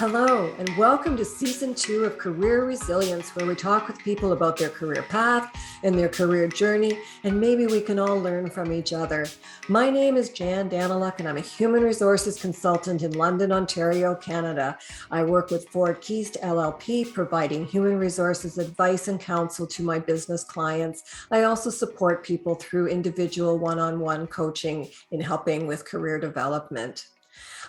Hello, and welcome to Season 2 of Career Resilience, where we talk with people about their career path and their career journey, and maybe we can all learn from each other. My name is Jan Daniluk, and I'm a human resources consultant in London, Ontario, Canada. I work with Ford Keast LLP, providing human resources advice and counsel to my business clients. I also support people through individual one-on-one coaching in helping with career development.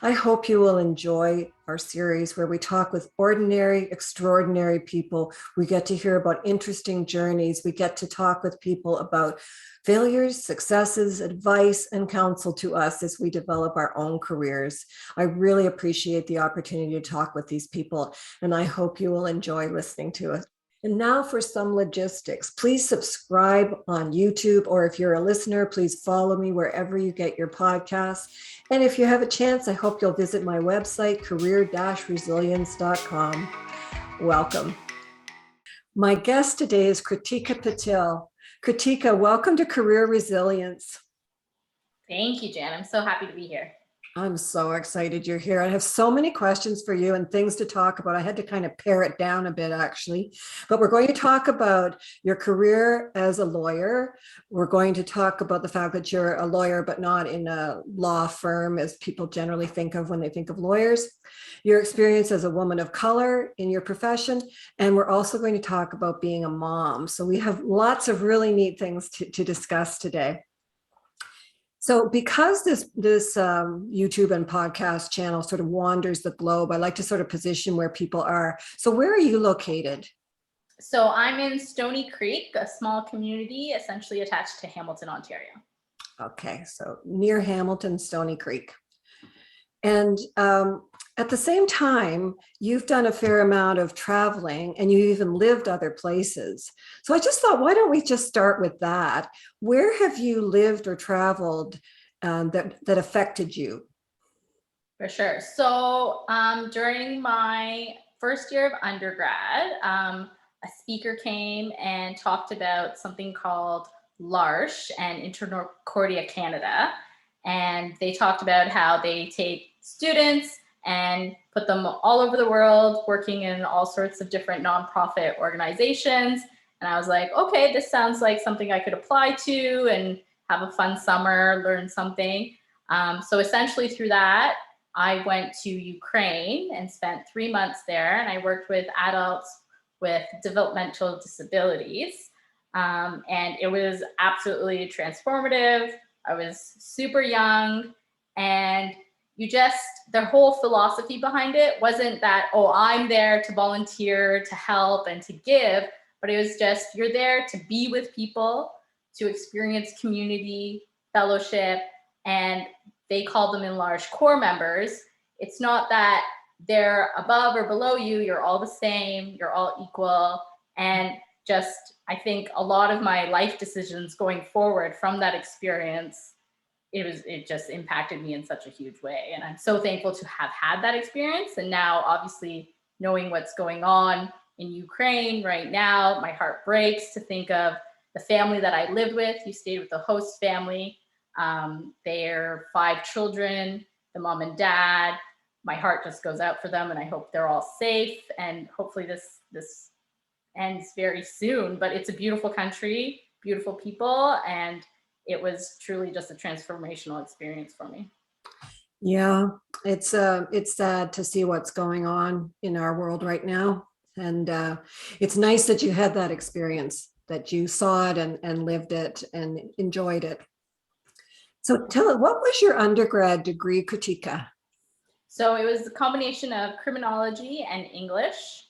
I hope you will enjoy our series where we talk with ordinary, extraordinary people. We get to hear about interesting journeys. We get to talk with people about failures, successes, advice, and counsel to us as we develop our own careers. I really appreciate the opportunity to talk with these people, and I hope you will enjoy listening to it. And now for some logistics. Please subscribe on YouTube, or if you're a listener, please follow me wherever you get your podcasts. And if you have a chance, I hope you'll visit my website, career-resilience.com. Welcome. My guest today is Krutika Patil. Krutika, welcome to Career Resilience. Thank you, Jan. I'm so happy to be here. I'm so excited you're here. I have so many questions for you and things to talk about. I had to kind of pare it down a bit, actually. But we're going to talk about your career as a lawyer. We're going to talk about the fact that you're a lawyer, but not in a law firm as people generally think of when they think of lawyers. Your experience as a woman of color in your profession. And we're also going to talk about being a mom. So we have lots of really neat things to discuss today. So because this YouTube and podcast channel sort of wanders the globe, I like to sort of position where people are. So where are you located? So I'm in Stony Creek, a small community essentially attached to Hamilton, Ontario. Okay, so near Hamilton, Stony Creek. And at the same time, you've done a fair amount of traveling and you even lived other places. So I just thought, why don't we just start with that? Where have you lived or traveled that affected you? For sure. So during my first year of undergrad, a speaker came and talked about something called LARSH and Intercordia Canada. And they talked about how they take students and put them all over the world, working in all sorts of different nonprofit organizations. And I was like, okay, this sounds like something I could apply to and have a fun summer, learn something. So essentially through that, I went to Ukraine and spent 3 months there. And I worked with adults with developmental disabilities. And it was absolutely transformative. I was super young, and their whole philosophy behind it wasn't that, oh, I'm there to volunteer, to help and to give, but it was just, you're there to be with people, to experience community, fellowship, and they call them enlarged core members. It's not that they're above or below you, you're all the same, you're all equal. And just, I think a lot of my life decisions going forward from that experience, it just impacted me in such a huge way. And I'm so thankful to have had that experience. And now obviously knowing what's going on in Ukraine right now, my heart breaks to think of the family that I lived with. You stayed with the host family. They're 5 children, the mom and dad. My heart just goes out for them, and I hope they're all safe. And hopefully this ends very soon. But it's a beautiful country, beautiful people, and it was truly just a transformational experience for me. Yeah, it's sad to see what's going on in our world right now. And it's nice that you had that experience, that you saw it and lived it and enjoyed it. So tell us, what was your undergrad degree, Krutika? So it was a combination of criminology and English.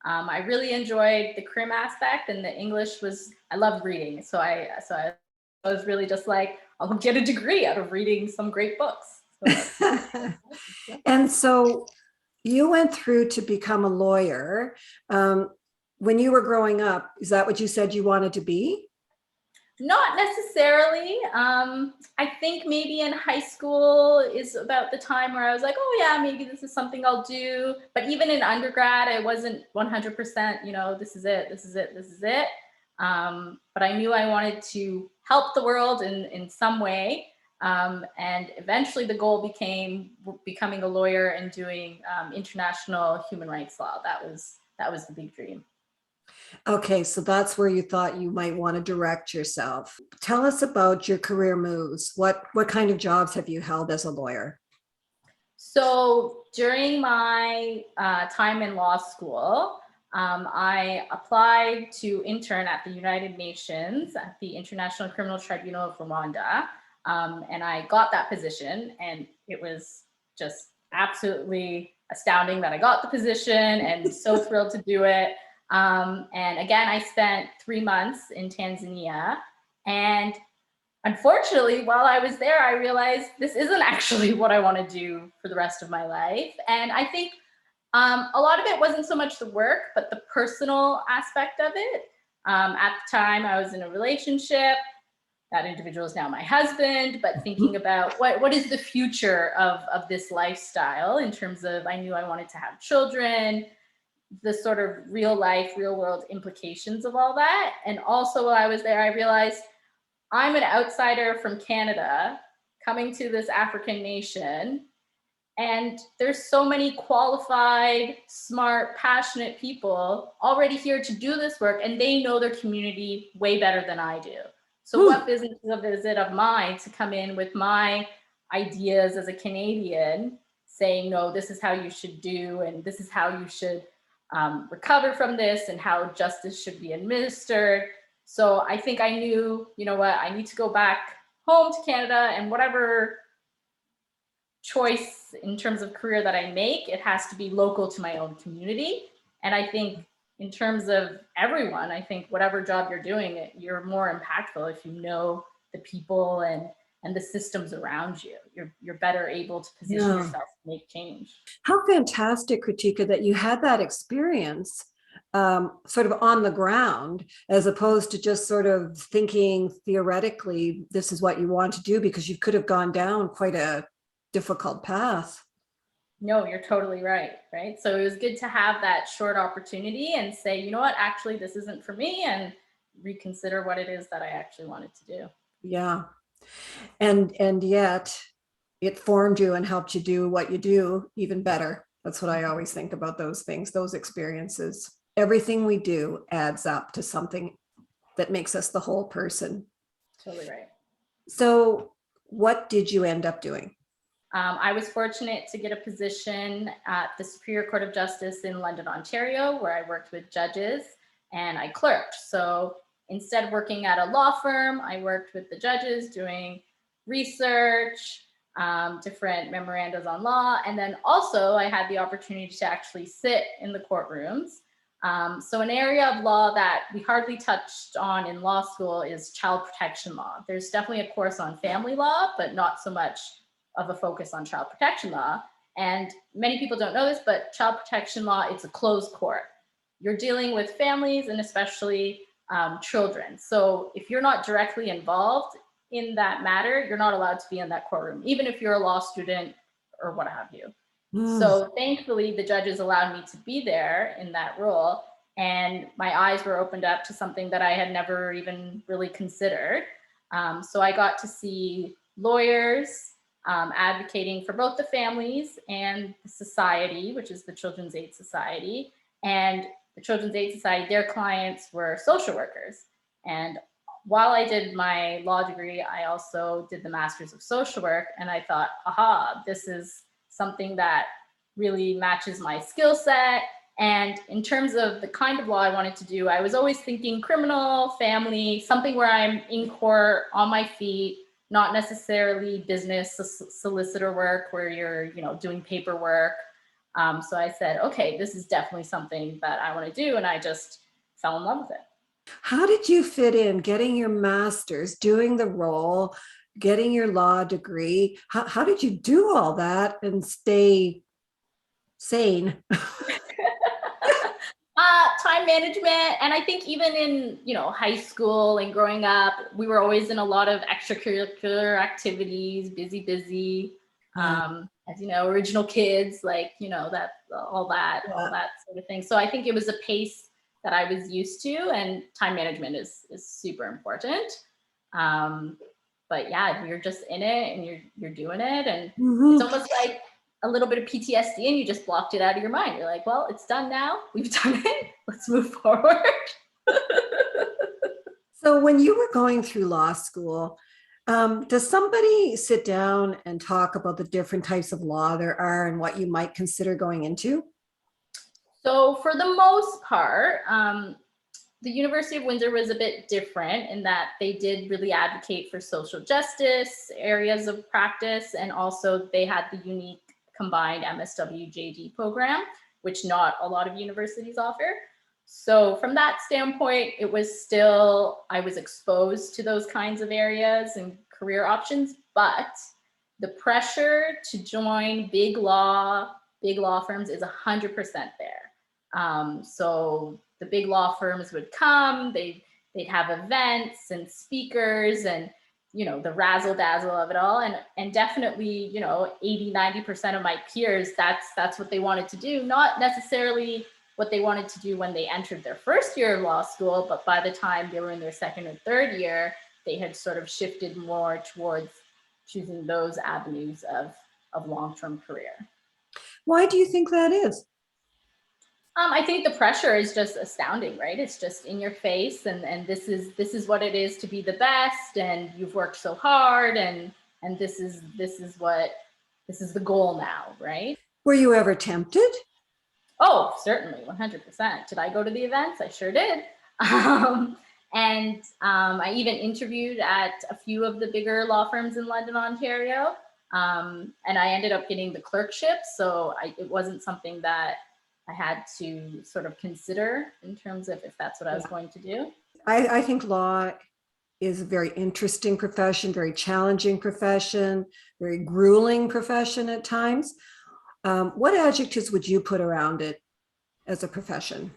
I really enjoyed the crim aspect, and the English I loved reading. So I was really just like, I'll get a degree out of reading some great books. So and so you went through to become a lawyer. When you were growing up, is that what you said you wanted to be? Not necessarily. I think maybe in high school is about the time where I was like, oh yeah, maybe this is something I'll do. But even in undergrad, I wasn't 100%, this is it. But I knew I wanted to help the world in some way. And eventually the goal became becoming a lawyer and doing international human rights law. That was the big dream. Okay, so that's where you thought you might want to direct yourself. Tell us about your career moves. What kind of jobs have you held as a lawyer? So during my time in law school, I applied to intern at the United Nations at the International Criminal Tribunal of Rwanda. And I got that position, and it was just absolutely astounding that I got the position and so thrilled to do it. And again, I spent 3 months in Tanzania. And unfortunately, while I was there, I realized this isn't actually what I want to do for the rest of my life. And I think a lot of it wasn't so much the work, but the personal aspect of it. At the time, I was in a relationship. That individual is now my husband, but thinking about what is the future of this lifestyle in terms of, I knew I wanted to have children, the sort of real life, real world implications of all that. And also while I was there, I realized I'm an outsider from Canada coming to this African nation. And there's so many qualified, smart, passionate people already here to do this work, and they know their community way better than I do. So what business is it of mine to come in with my ideas as a Canadian saying, no, this is how you should do, and this is how you should recover from this, and how justice should be administered. So I think I knew, you know what, I need to go back home to Canada, and whatever choice in terms of career that I make, it has to be local to my own community. And I think in terms of everyone, I think whatever job you're doing, you're more impactful if you know the people and the systems around you. You're better able to position yourself to make change. How fantastic, Krutika, that you had that experience sort of on the ground, as opposed to just sort of thinking theoretically, this is what you want to do, because you could have gone down quite a difficult path. No, you're totally right. Right. So it was good to have that short opportunity and say, you know what, actually, this isn't for me, and reconsider what it is that I actually wanted to do. Yeah. And yet it formed you and helped you do what you do even better. That's what I always think about those things, those experiences. Everything we do adds up to something that makes us the whole person. Totally right. So what did you end up doing? I was fortunate to get a position at the Superior Court of Justice in London, Ontario, where I worked with judges and I clerked. So instead of working at a law firm, I worked with the judges doing research, different memorandums on law. And then also I had the opportunity to actually sit in the courtrooms. So an area of law that we hardly touched on in law school is child protection law. There's definitely a course on family law, but not so much of a focus on child protection law. And many people don't know this, but child protection law, it's a closed court. You're dealing with families and especially children. So if you're not directly involved in that matter, you're not allowed to be in that courtroom, even if you're a law student or what have you. So thankfully, the judges allowed me to be there in that role. And my eyes were opened up to something that I had never even really considered. So I got to see lawyers advocating for both the families and the society, which is the Children's Aid Society. And the Children's Aid Society, their clients were social workers. And while I did my law degree, I also did the Master's of Social Work. And I thought, aha, this is something that really matches my skill set. And in terms of the kind of law I wanted to do, I was always thinking criminal, family, something where I'm in court on my feet, not necessarily business solicitor work where you're, doing paperwork. So I said, okay, this is definitely something that I want to do. And I just fell in love with it. How did you fit in getting your master's, doing the role, getting your law degree? How did you do all that and stay sane? Time management. And I think even in, high school and growing up, we were always in a lot of extracurricular activities, busy. As you know, original kids, that all that sort of thing. So I think it was a pace that I was used to, and time management is super important. but yeah, you're just in it and you're doing it, and it's Mhm. almost like a little bit of PTSD, and you just blocked it out of your mind. You're like, well, it's done now. We've done it. Let's move forward. So when you were going through law school, does somebody sit down and talk about the different types of law there are and what you might consider going into? So for the most part, the University of Windsor was a bit different in that they did really advocate for social justice areas of practice, and also they had the unique combined MSW JD program, which not a lot of universities offer. So from that standpoint, it was still, I was exposed to those kinds of areas and career options, but the pressure to join big law firms is 100% there. So the big law firms would come, they'd have events and speakers and, you know, the razzle dazzle of it all. And definitely, you know, 80-90% of my peers, that's what they wanted to do. Not necessarily what they wanted to do when they entered their first year of law school, but by the time they were in their second or third year, they had sort of shifted more towards choosing those avenues of long-term career. Why do you think that is? I think the pressure is just astounding, right? It's just in your face, and this is what it is to be the best, and you've worked so hard, and this is the goal now, right? Were you ever tempted? Oh, certainly, 100%. Did I go to the events? I sure did. I even interviewed at a few of the bigger law firms in London, Ontario, and I ended up getting the clerkship. So it wasn't something that I had to sort of consider in terms of if that's what I was going to do. I think law is a very interesting profession, very challenging profession, very grueling profession at times. What adjectives would you put around it as a profession?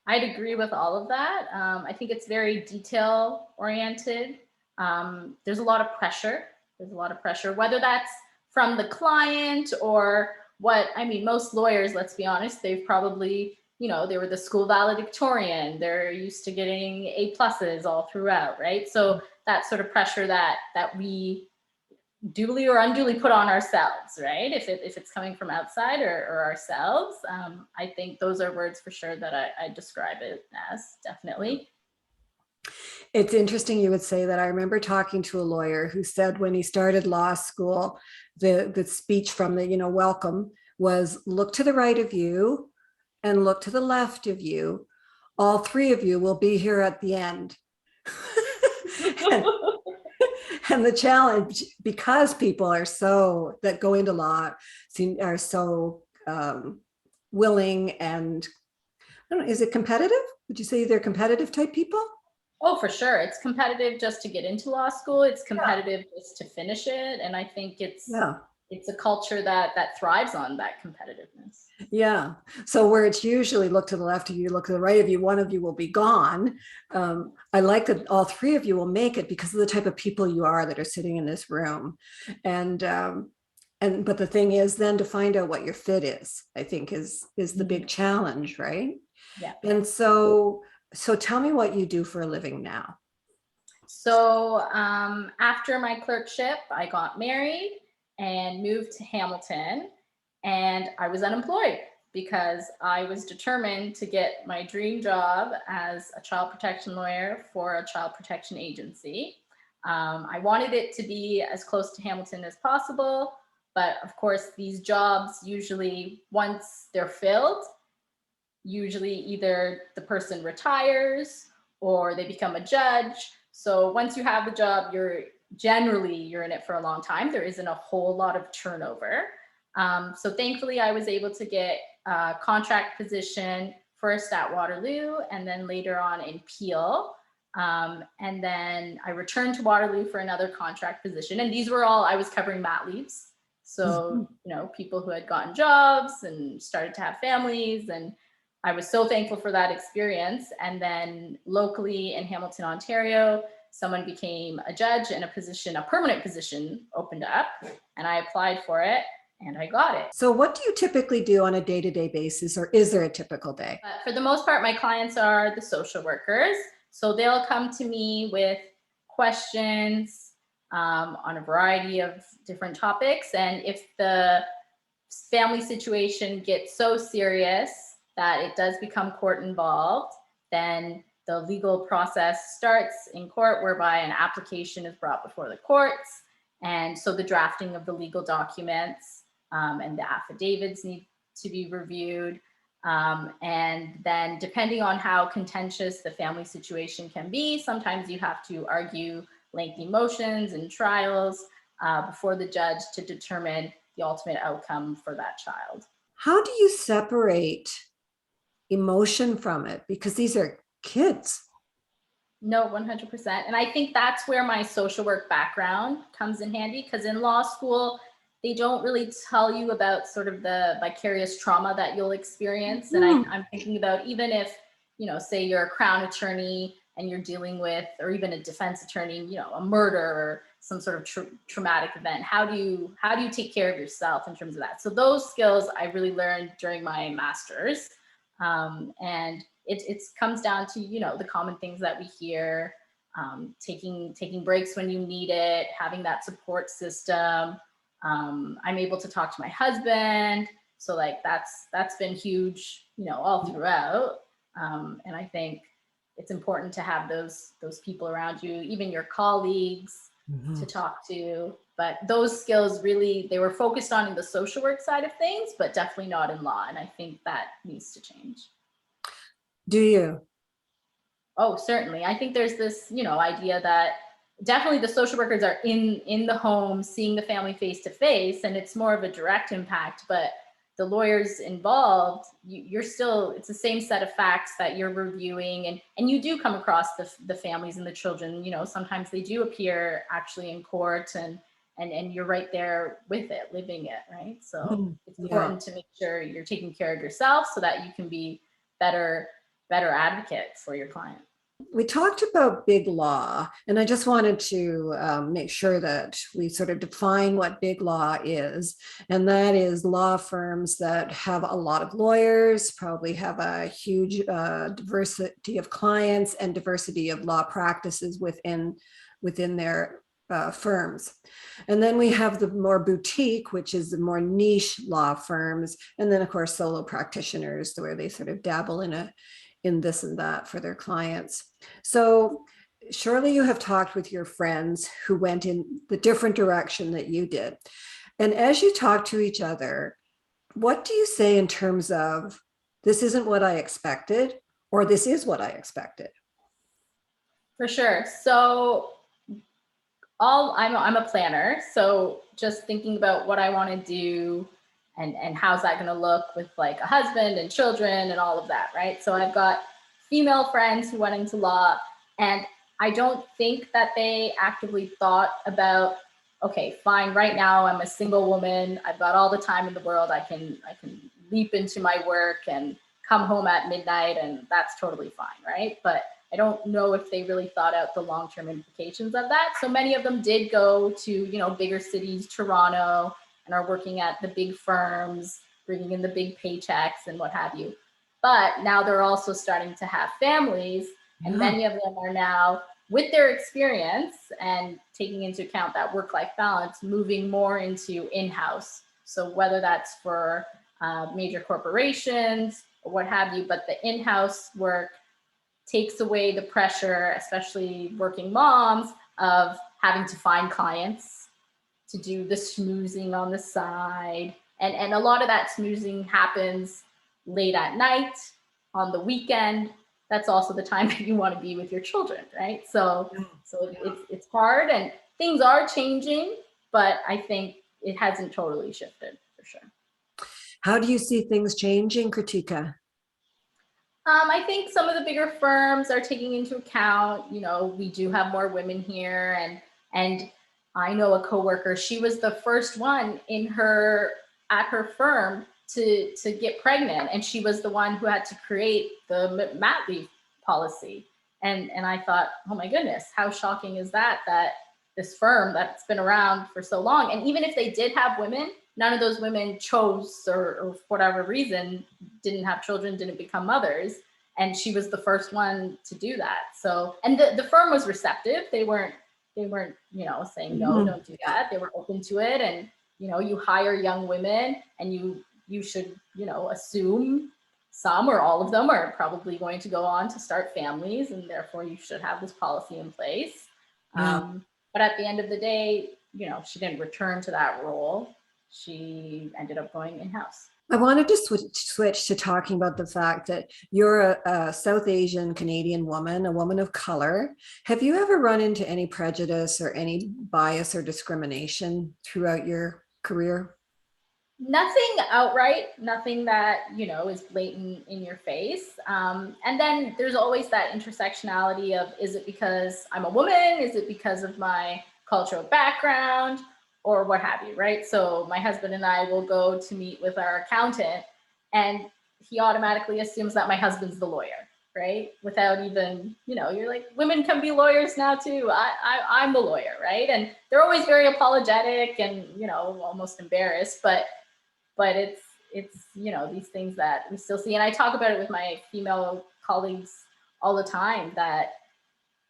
I'd agree with all of that. I think it's very detail oriented. There's a lot of pressure. There's a lot of pressure, whether that's from the client or what, I mean, most lawyers, let's be honest, they've probably, you know, they were the school valedictorian. They're used to getting A pluses all throughout, right? So that sort of pressure that we duly or unduly put on ourselves, right? If it's coming from outside or ourselves, I think those are words for sure that I describe it as, definitely. It's interesting you would say that. I remember talking to a lawyer who said when he started law school, the speech from the, you know, welcome was look to the right of you and look to the left of you. All three of you will be here at the end. and, and the challenge, because people are so, that go into law, are so willing and, I don't know, is it competitive? Would you say they're competitive type people? Oh, for sure. It's competitive just to get into law school. It's competitive just to finish it. And I think it's a culture that thrives on that competitiveness. Yeah. So where it's usually look to the left of you, look to the right of you, one of you will be gone. I like that all three of you will make it because of the type of people you are that are sitting in this room. And but the thing is then to find out what your fit is, I think is the big challenge, right? Yeah. And so tell me what you do for a living now. So after my clerkship, I got married and moved to Hamilton, and I was unemployed because I was determined to get my dream job as a child protection lawyer for a child protection agency. I wanted it to be as close to Hamilton as possible, but of course, these jobs usually, once they're filled, usually either the person retires or they become a judge. So once you have the job, you're in it for a long time. There isn't a whole lot of turnover. So thankfully, I was able to get a contract position first at Waterloo and then later on in Peel. And then I returned to Waterloo for another contract position. And these were all, I was covering mat leaves. So, you know, people who had gotten jobs and started to have families, and I was so thankful for that experience. And then locally in Hamilton, Ontario, someone became a judge and a permanent position opened up, and I applied for it and I got it. So what do you typically do on a day-to-day basis, or is there a typical day? But for the most part, my clients are the social workers. So they'll come to me with questions on a variety of different topics. And if the family situation gets so serious that it does become court involved, then the legal process starts in court, whereby an application is brought before the courts. And so the drafting of the legal documents and the affidavits need to be reviewed. And then depending on how contentious the family situation can be, sometimes you have to argue lengthy motions and trials before the judge to determine the ultimate outcome for that child. How do you separate emotion from it? Because these are kids. No, 100%. And I think that's where my social work background comes in handy, because in law school, they don't really tell you about sort of the vicarious trauma that you'll experience. And I'm thinking about, even if, say you're a Crown attorney and you're dealing with, or even a defense attorney, a murder or some sort of traumatic event, how do you take care of yourself in terms of that? So those skills I really learned during my master's. And it comes down to, the common things that we hear, taking breaks when you need it, having that support system. I'm able to talk to my husband. So that's been huge, all throughout. And I think it's important to have those people around you, even your colleagues, to talk to. But those skills really, they were focused on in the social work side of things, but definitely not in law. And I think that needs to change. Do you? Oh, certainly. I think there's this, idea that definitely the social workers are in the home, seeing the family face to face, and it's more of a direct impact. But the lawyers involved, you're still, it's the same set of facts that you're reviewing, and you do come across the families and the children. Sometimes they do appear actually in court, and you're right there with it, living it, right? So it's important to make sure you're taking care of yourself so that you can be better advocate for your client. We talked about big law, and I just wanted to make sure that we sort of define what big law is. And that is law firms that have a lot of lawyers, probably have a huge diversity of clients and diversity of law practices within their firms. And then we have the more boutique, which is the more niche law firms. And then, of course, solo practitioners, where they sort of dabble in this and that for their clients. So surely you have talked with your friends who went in the different direction that you did. And as you talk to each other, what do you say in terms of, this isn't what I expected, or this is what I expected? For sure. So I'm a planner. So just thinking about what I want to do, and how's that going to look with like a husband and children and all of that, right? So I've got female friends who went into law, and I don't think that they actively thought about, okay, fine, right now I'm a single woman, I've got all the time in the world, I can leap into my work and come home at midnight, and that's totally fine, right? But I don't know if they really thought out the long-term implications of that. So many of them did go to, bigger cities, Toronto, and are working at the big firms, bringing in the big paychecks and what have you. But now they're also starting to have families, and many of them are now, with their experience and taking into account that work-life balance, moving more into in-house. So whether that's for major corporations or what have you, but the in-house work takes away the pressure, especially working moms, of having to find clients, to do the schmoozing on the side. And a lot of that schmoozing happens late at night, on the weekend. That's also the time that you want to be with your children, right? So it's hard, and things are changing, but I think it hasn't totally shifted, for sure. How do you see things changing, Krutika? I think some of the bigger firms are taking into account, we do have more women here, and I know a coworker, she was the first one at her firm to get pregnant, and she was the one who had to create the mat leave policy. And I thought, oh my goodness, how shocking is that this firm that's been around for so long, and even if they did have women, none of those women chose, or for whatever reason, didn't have children, didn't become mothers. And she was the first one to do that. So, and the firm was receptive. They weren't weren't, saying, no, don't do that. They were open to it. And, you hire young women and you should, assume some or all of them are probably going to go on to start families, and therefore you should have this policy in place. But at the end of the day, she didn't return to that role. She ended up going in-house. I wanted to switch to talking about the fact that you're a South Asian Canadian woman, a woman of color. Have you ever run into any prejudice or any bias or discrimination throughout your career? Nothing outright, nothing that, is blatant in your face. And then there's always that intersectionality of, is it because I'm a woman? Is it because of my cultural background or what have you, right? So my husband and I will go to meet with our accountant and he automatically assumes that my husband's the lawyer, right? Without even, you're like, women can be lawyers now too. I'm the lawyer, right? And they're always very apologetic and, almost embarrassed, but it's these things that we still see. And I talk about it with my female colleagues all the time that,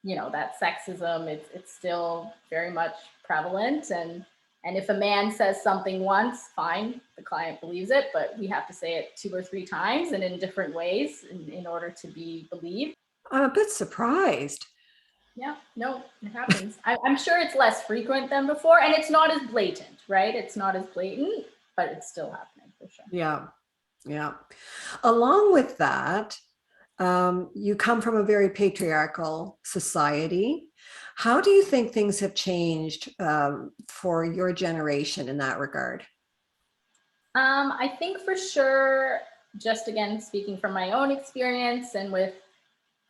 that sexism, it's still very much prevalent. And if a man says something once, fine, the client believes it, but we have to say it 2 or 3 times and in different ways in order to be believed. I'm a bit surprised. Yeah, no, it happens. I'm sure it's less frequent than before, and it's not as blatant, right? It's not as blatant, but it's still happening for sure. Yeah. Along with that, you come from a very patriarchal society. How do you think things have changed for your generation in that regard? I think for sure, just again, speaking from my own experience and with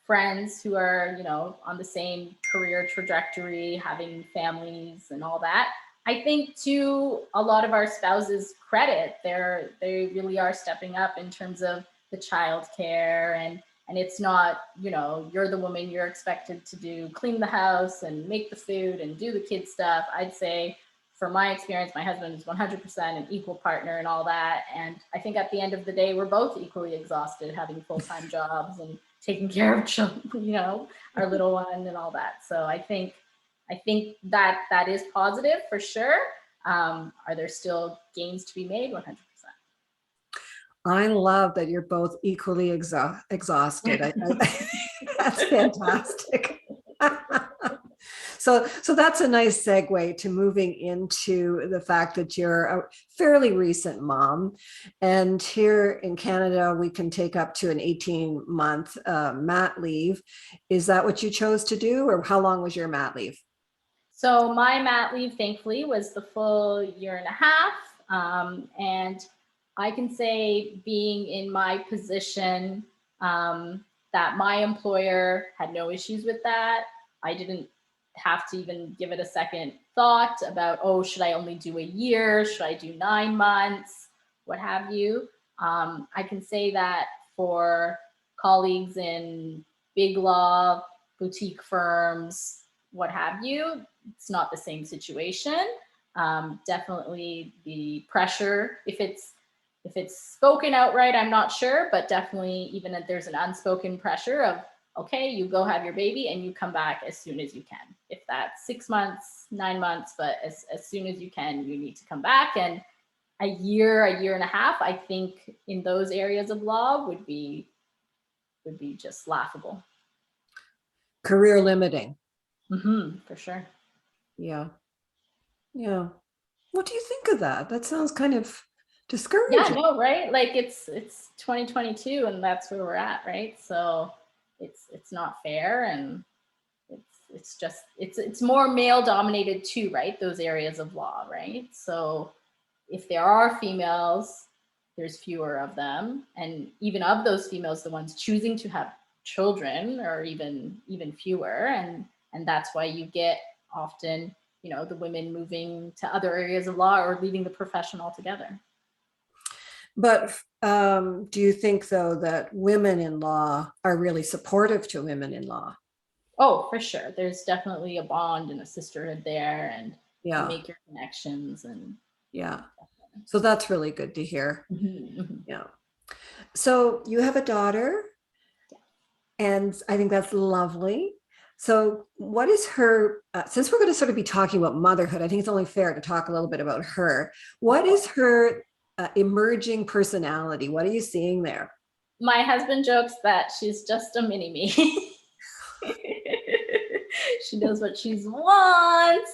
friends who are, on the same career trajectory, having families and all that, I think to a lot of our spouses' credit, they really are stepping up in terms of the childcare and it's not, you're the woman, you're expected to clean the house and make the food and do the kid stuff. I'd say from my experience, my husband is 100% an equal partner and all that. And I think at the end of the day, we're both equally exhausted having full-time jobs and taking care of children, our little one and all that. So I think that is positive for sure. Are there still gains to be made? 100%. I love that you're both equally exhausted. That's fantastic. So that's a nice segue to moving into the fact that you're a fairly recent mom. And here in Canada, we can take up to an 18-month mat leave. Is that what you chose to do, or how long was your mat leave? So my mat leave, thankfully, was the full 1.5 years. And I can say, being in my position, that my employer had no issues with that. I didn't have to even give it a second thought about, oh, should I only do a year? Should I do 9 months? What have you? I can say that for colleagues in big law, boutique firms, what have you, it's not the same situation. Definitely the pressure, if it's spoken outright, I'm not sure, but definitely even if there's an unspoken pressure of, okay, you go have your baby and you come back as soon as you can. If that's 6 months, 9 months, but as soon as you can, you need to come back. And a year and a half, I think in those areas of law would be just laughable. Career limiting. For sure. Yeah. What do you think of that? That sounds kind of discouraging. Yeah, no, right? Like it's 2022 and that's where we're at, right? So it's not fair, and it's more male dominated too, right? Those areas of law, right? So if there are females, there's fewer of them, and even of those females, the ones choosing to have children are even fewer, and that's why you get often, the women moving to other areas of law or leaving the profession altogether. But do you think, though, that women in law are really supportive to women in law? Oh, for sure. There's definitely a bond and a sisterhood there, and you Yeah. make your connections. And Yeah. So that's really good to hear. Mm-hmm. Yeah. So you have a daughter, and I think that's lovely. So, what is her, since we're going to sort of be talking about motherhood, I think it's only fair to talk a little bit about her. What is her emerging personality? What are you seeing there? My husband jokes that she's just a mini me. She knows what she wants.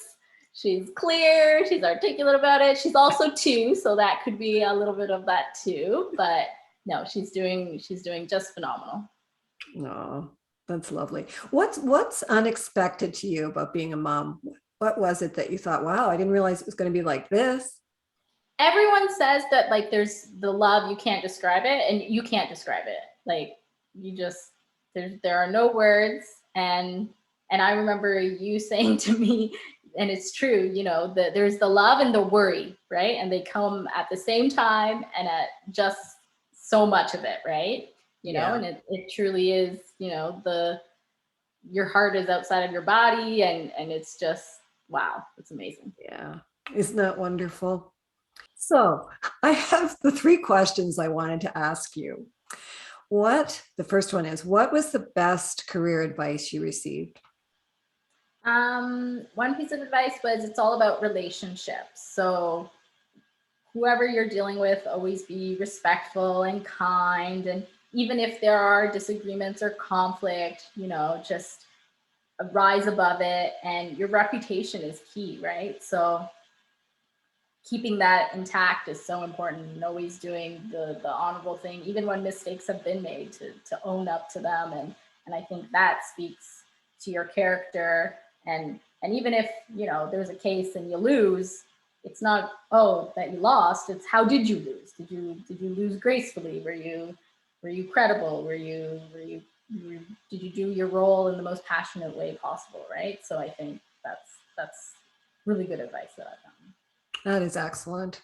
She's clear. She's articulate about it. She's also 2, so that could be a little bit of that too. But no, she's doing just phenomenal. Oh, that's lovely. What's unexpected to you about being a mom? What was it that you thought, wow, I didn't realize it was going to be like this? Everyone says that like there's the love, you can't describe it, and you can't describe it. Like you just there are no words. And I remember you saying to me, and it's true, you know, that there's the love and the worry, right? And they come at the same time and at just so much of it, right? You know, Yeah. and it truly is, you know, your heart is outside of your body, and it's just wow, it's amazing. Yeah. Isn't that wonderful? So, I have the 3 questions I wanted to ask you. The first one is, what was the best career advice you received? One piece of advice was it's all about relationships. So whoever you're dealing with, always be respectful and kind. And even if there are disagreements or conflict, you know, just rise above it. And your reputation is key, right? So keeping that intact is so important, and always doing the honorable thing, even when mistakes have been made, to own up to them. And I think that speaks to your character. And even if, you know, there's a case and you lose, it's not, oh, that you lost, it's how did you lose? Did you lose gracefully? Were you credible? Did you do your role in the most passionate way possible, right? So I think that's really good advice that I've gotten. That is excellent.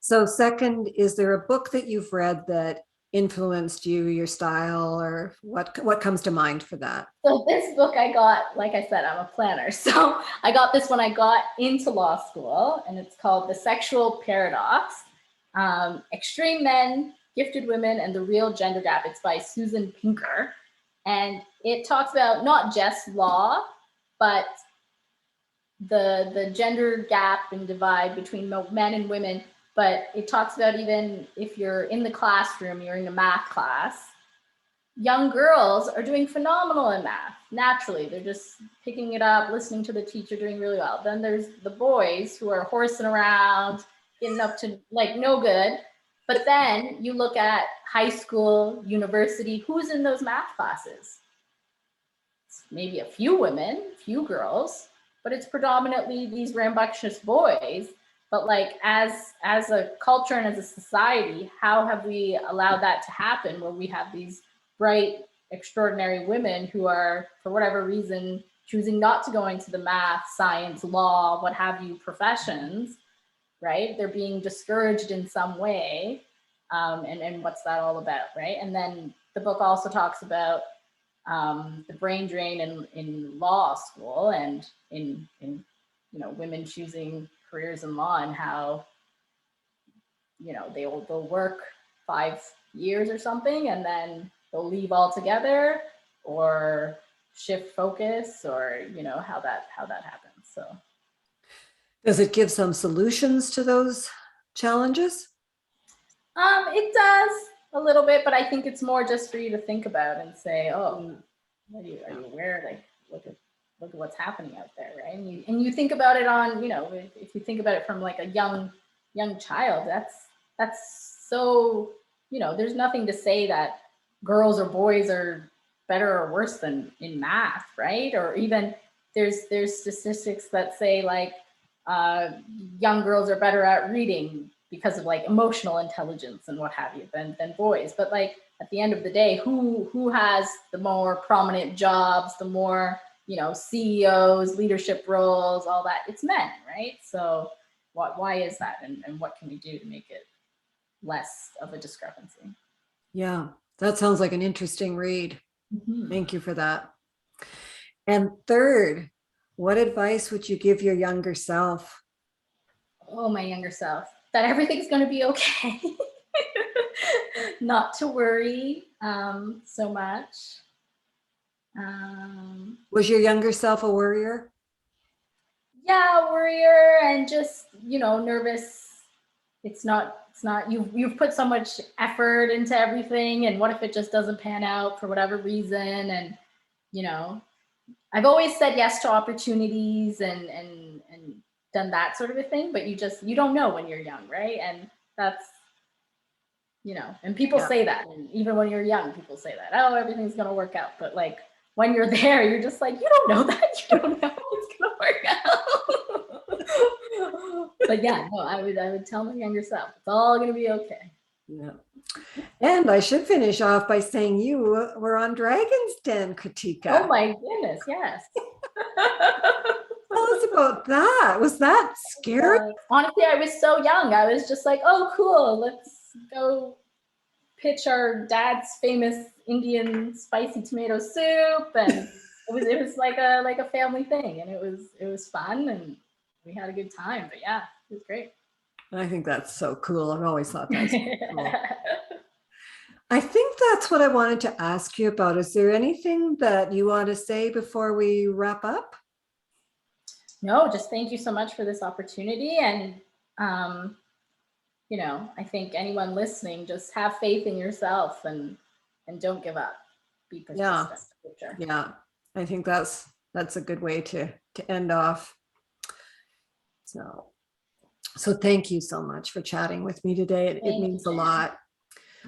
So, second, is there a book that you've read that influenced you, your style, or what comes to mind for that? So this book I got, like I said, I'm a planner. So I got this when I got into law school, and it's called The Sexual Paradox, Extreme Men, Gifted Women, and the Real Gender Gap. It's by Susan Pinker. And it talks about not just law, but the gender gap and divide between men and women. But it talks about even if you're in the classroom, you're in a math class, young girls are doing phenomenal in math. Naturally, they're just picking it up, listening to the teacher, doing really well. Then there's the boys who are horsing around, getting up to like no good. But then you look at high school, university, who's in those math classes? It's maybe a few women, few girls, but it's predominantly these rambunctious boys. But like as a culture and as a society, how have we allowed that to happen, where we have these bright, extraordinary women who are, for whatever reason, choosing not to go into the math, science, law, what have you, professions, right? They're being discouraged in some way. And what's that all about, right? And then the book also talks about the brain drain in law school, and in you know, women choosing careers in law, and how, you know, they'll work 5 years or something, and then they'll leave altogether, or shift focus, or, you know, how that happens. So Does it give some solutions to those challenges? it does a little bit, but I think it's more just for you to think about and say, oh, are you aware? Like, look at what's happening out there, right? And you think about it on, you know, if you think about it from like a young child, that's so, you know, there's nothing to say that girls or boys are better or worse than in math, right? Or even there's statistics that say like uh, young girls are better at reading because of like emotional intelligence and what have you than boys. But like at the end of the day, who has the more prominent jobs, the more, you know, CEOs, leadership roles, all that? It's men, right? So why is that, and what can we do to make it less of a discrepancy? Yeah, that sounds like an interesting read. Mm-hmm. Thank you for that. And third, what advice would you give your younger self? Oh, my younger self, that everything's going to be okay. Not to worry so much. Was your younger self a worrier? Yeah, worrier and just, nervous. It's not you've put so much effort into everything, and what if it just doesn't pan out for whatever reason? And you know, I've always said yes to opportunities and done that sort of a thing, but you don't know when you're young, right? And that's, and people Yeah. say that, and even when you're young, people say that, oh, everything's gonna work out. But like when you're there, you're just like, you don't know that. You don't know it's gonna work out. But yeah, no, I would tell my younger self, it's all gonna be okay. Yeah. And I should finish off by saying you were on Dragon's Den, Oh Krutika. my goodness, yes. Tell us about that. Was that scary? Honestly, I was so young. I was just like, oh, cool, let's go pitch our dad's famous Indian spicy tomato soup, and it was like a family thing, and it was fun, and we had a good time. But yeah, it was great. I think that's so cool. I've always thought that's so cool. I think that's what I wanted to ask you about. Is there anything that you want to say before we wrap up? No, just thank you so much for this opportunity, and um, I think anyone listening, just have faith in yourself and don't give up. Be Yeah. persistent. For sure. Yeah. I think that's a good way to end off. So thank you so much for chatting with me today. It means a lot.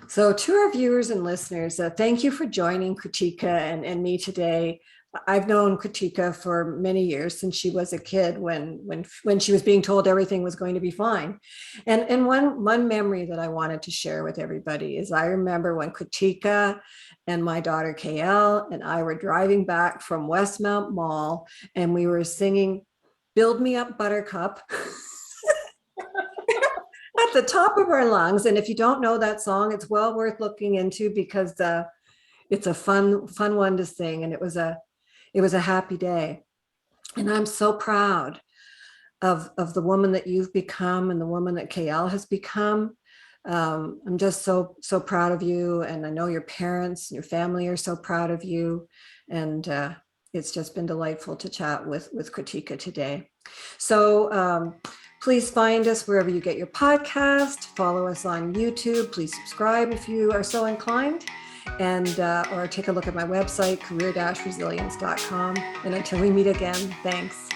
So to our viewers and listeners, thank you for joining Krutika and me today. I've known Krutika for many years, since she was a kid when she was being told everything was going to be fine. And one memory that I wanted to share with everybody is I remember when Krutika and my daughter KL and I were driving back from Westmount Mall, and we were singing "Build Me Up, Buttercup" at the top of our lungs. And if you don't know that song, it's well worth looking into, because it's a fun one to sing. And it was a happy day. And I'm so proud of the woman that you've become and the woman that KL has become. I'm just so proud of you. And I know your parents and your family are so proud of you. And it's just been delightful to chat with Krutika today. So please find us wherever you get your podcast. Follow us on YouTube. Please subscribe if you are so inclined. And or take a look at my website, career-resilience.com. And until we meet again, thanks.